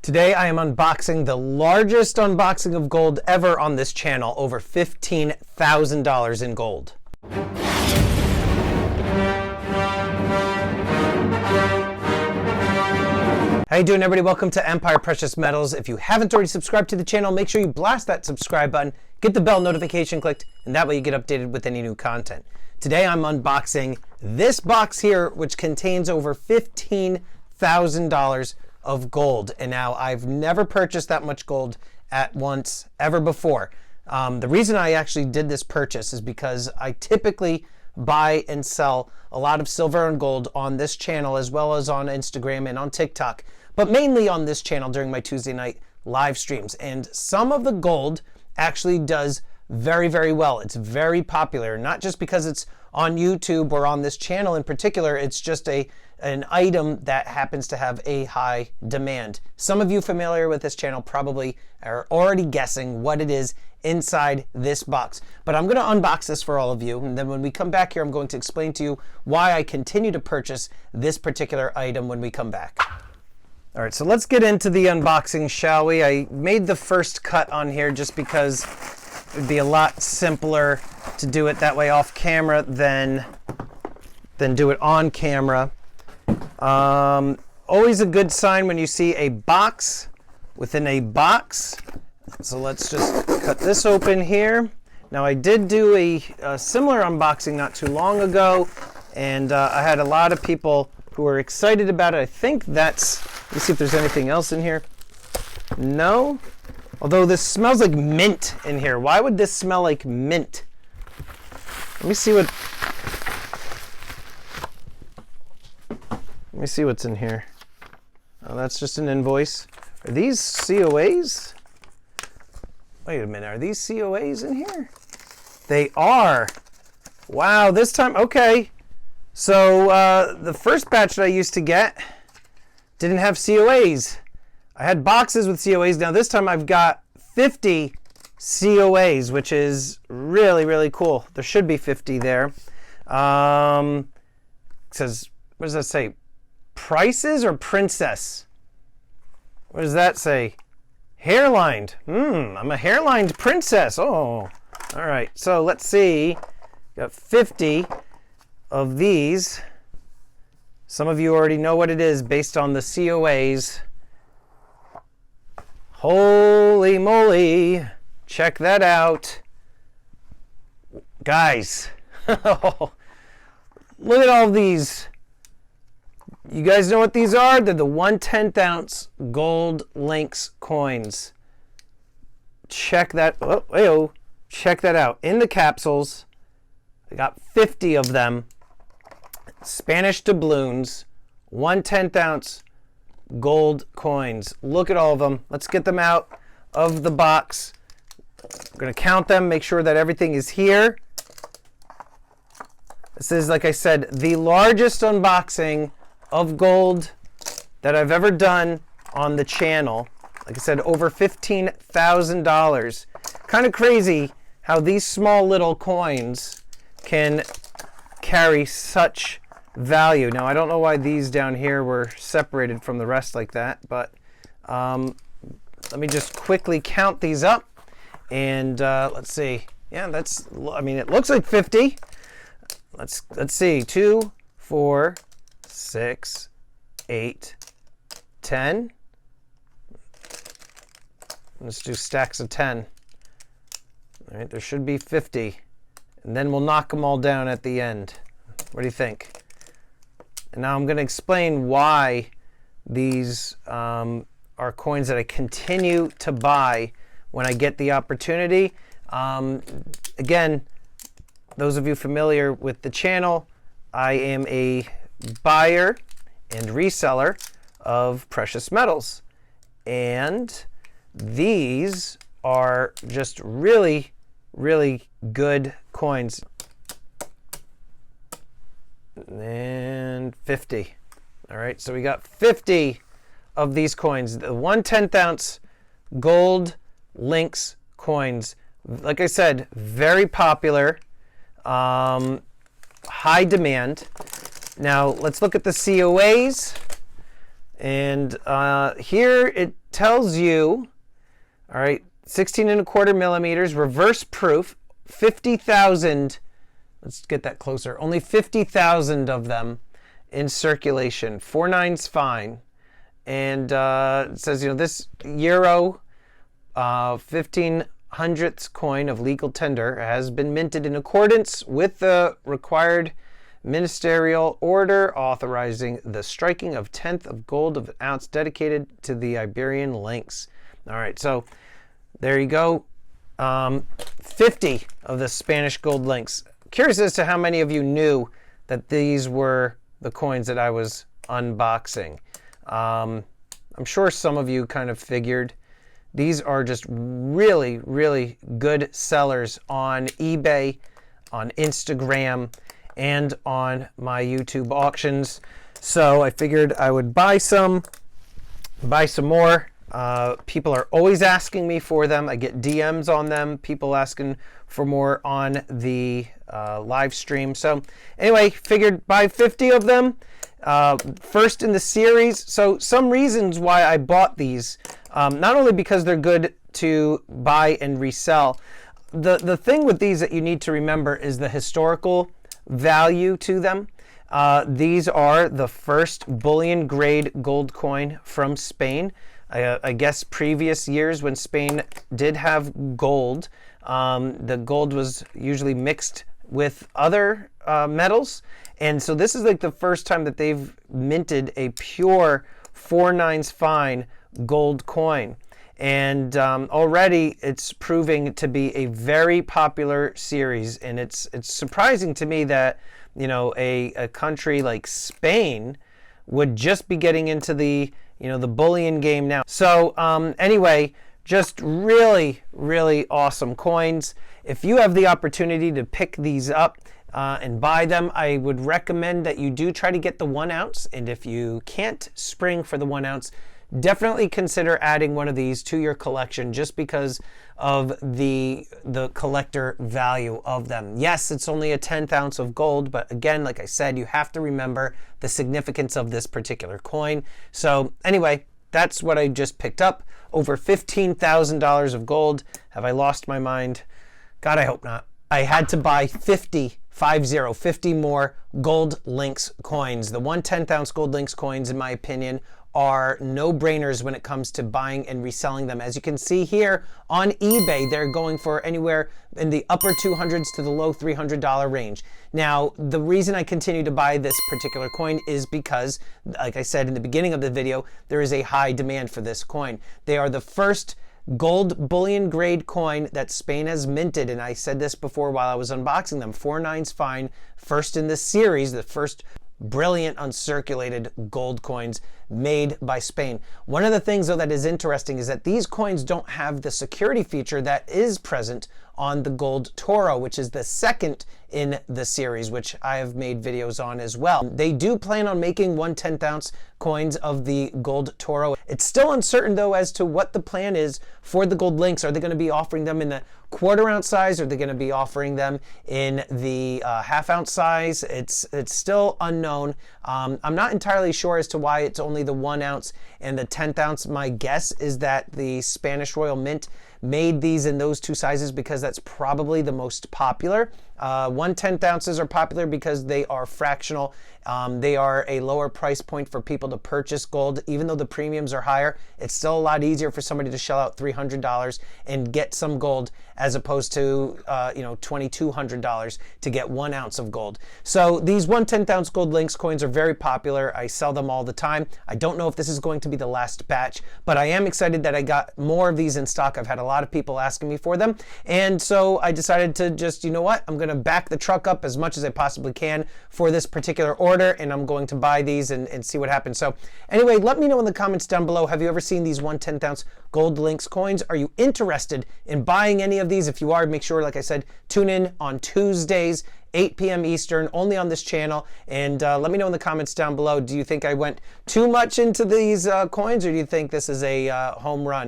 Today I am unboxing the largest unboxing of gold ever on this channel, over $15,000 in gold. How you doing, everybody? Welcome to Empire Precious Metals. If you haven't already subscribed to the channel, make sure you blast that subscribe button, get the bell notification clicked, and that way you get updated with any new content. Today I'm unboxing this box here, which contains over $15,000 of gold. And now I've never purchased that much gold at once ever before. The reason I actually did this purchase is because I typically buy and sell a lot of silver and gold on this channel, as well as on Instagram and on TikTok, but mainly on this channel during my Tuesday night live streams. And some of the gold actually does very, very well. It's very popular, not just because it's on YouTube or on this channel in particular. It's just an item that happens to have a high demand. Some of you familiar with this channel probably are already guessing what it is inside this box. But I'm going to unbox this for all of you, and then when we come back here, I'm going to explain to you why I continue to purchase this particular item when we come back. All right, so let's get into the unboxing, shall we? I made the first cut on here just because it would be a lot simpler to do it that way off camera than do it on camera. Always a good sign when you see a box within a box. So let's just cut this open here. Now I did do a similar unboxing not too long ago, and I had a lot of people who were excited about it. I think that's, let me see if there's anything else in here. No, although this smells like mint in here. Why would this smell like mint? Let me see what's in here. Oh, that's just an invoice. Are these COAs? Wait a minute, are these COAs in here? They are. Wow, this time, okay. So the first batch that I used to get didn't have COAs. I had boxes with COAs. Now this time I've got 50 COAs, which is really, really cool. There should be 50 there. It says, what does that say? Prices or princess? What does that say? Hairlined. I'm a hairlined princess. Oh, all right. So let's see. Got 50 of these. Some of you already know what it is based on the COAs. Holy moly. Check that out. Guys, look at all these. You guys know what these are? They're the 1/10 ounce gold links coins. Check that. Check that out. In the capsules, I got 50 of them. Spanish doubloons, 1/10 ounce gold coins. Look at all of them. Let's get them out of the box. I'm going to count them, make sure that everything is here. This is, like I said, the largest unboxing of gold that I've ever done on the channel. Like I said, over $15,000. Kind of crazy how these small little coins can carry such value. Now, I don't know why these down here were separated from the rest like that, but let me just quickly count these up. And let's see. Yeah, that's, I mean, it looks like 50. Let's see. 2, 4, 6, 8, 10. Let's do stacks of 10. All right, there should be 50. And then we'll knock them all down at the end. What do you think? And now I'm going to explain why these are coins that I continue to buy when I get the opportunity. Again, those of you familiar with the channel, I am a buyer and reseller of precious metals. And these are just really, really good coins. And 50. All right, so we got 50 of these coins. The 1/10 ounce gold links coins. Like I said, very popular, high demand. Now let's look at the COAs. And here it tells you, all right, 16¼ millimeters, reverse proof, 50,000. Let's get that closer. Only 50,000 of them in circulation. 49's fine. And it says, this euro 1500th coin of legal tender has been minted in accordance with the required ministerial order authorizing the striking of 10th of gold of an ounce dedicated to the Iberian links. All right, so there you go. 50 of the Spanish gold links. Curious as to how many of you knew that these were the coins that I was unboxing. I'm sure some of you kind of figured. These are just really, really good sellers on eBay, on Instagram, and on my YouTube auctions. So I figured I would buy some more. People are always asking me for them. I get DMs on them, people asking for more on the live stream. So anyway, figured buy 50 of them. First in the series. So some reasons why I bought these, not only because they're good to buy and resell. The thing with these that you need to remember is the historical value to them. These are the first bullion grade gold coin from Spain. I guess previous years when Spain did have gold, the gold was usually mixed with other metals. And so this is like the first time that they've minted a pure 4/9 fine gold coin. And already it's proving to be a very popular series. And it's surprising to me that, a country like Spain would just be getting into the bullion game now. So anyway, just really, really awesome coins. If you have the opportunity to pick these up and buy them, I would recommend that you do try to get the 1 ounce. And if you can't spring for the 1 ounce, definitely consider adding one of these to your collection just because of the collector value of them. Yes, it's only a 10th ounce of gold, but again, like I said, you have to remember the significance of this particular coin. So anyway, that's what I just picked up. Over $15,000 of gold. Have I lost my mind? God, I hope not. I had to buy 50 more gold links coins. The 1/10 ounce gold links coins, in my opinion, are no-brainers when it comes to buying and reselling them. As you can see here on eBay, they're going for anywhere in the upper 200s to the low $300 range. Now, the reason I continue to buy this particular coin is because, like I said in the beginning of the video, there is a high demand for this coin. They are the first gold bullion grade coin that Spain has minted, and I said this before while I was unboxing them. 4/9's fine, first in this series, the first brilliant uncirculated gold coins made by Spain. One of the things though that is interesting is that these coins don't have the security feature that is present on the gold Toro, which is the second in the series, which I have made videos on as well. They do plan on making 1/10 ounce coins of the gold Toro. It's still uncertain though as to what the plan is for the gold links. Are they going to be offering them in the 1/4 ounce size? Are they going to be offering them in the 1/2 ounce size? It's still unknown. I'm not entirely sure as to why it's only the 1 ounce and the 10th ounce. My guess is that the Spanish Royal Mint made these in those two sizes because that's probably the most popular. 1/10 ounces are popular because they are fractional. They are a lower price point for people to purchase gold. Even though the premiums are higher, it's still a lot easier for somebody to shell out $300 and get some gold as opposed to $2,200 to get 1 ounce of gold. So these 1/10 ounce gold links coins are very popular. I sell them all the time. I don't know if this is going to be the last batch, but I am excited that I got more of these in stock. I've had a lot of people asking me for them, and so I decided to just, you know what, I'm going to back the truck up as much as I possibly can for this particular order, and I'm going to buy these and see what happens. So anyway, let me know in the comments down below, have you ever seen these 1/10 ounce gold links coins? Are you interested in buying any of these? If you are, make sure, like I said, tune in on Tuesdays, 8 p.m. Eastern, only on this channel. And let me know in the comments down below, do you think I went too much into these coins, or do you think this is a home run?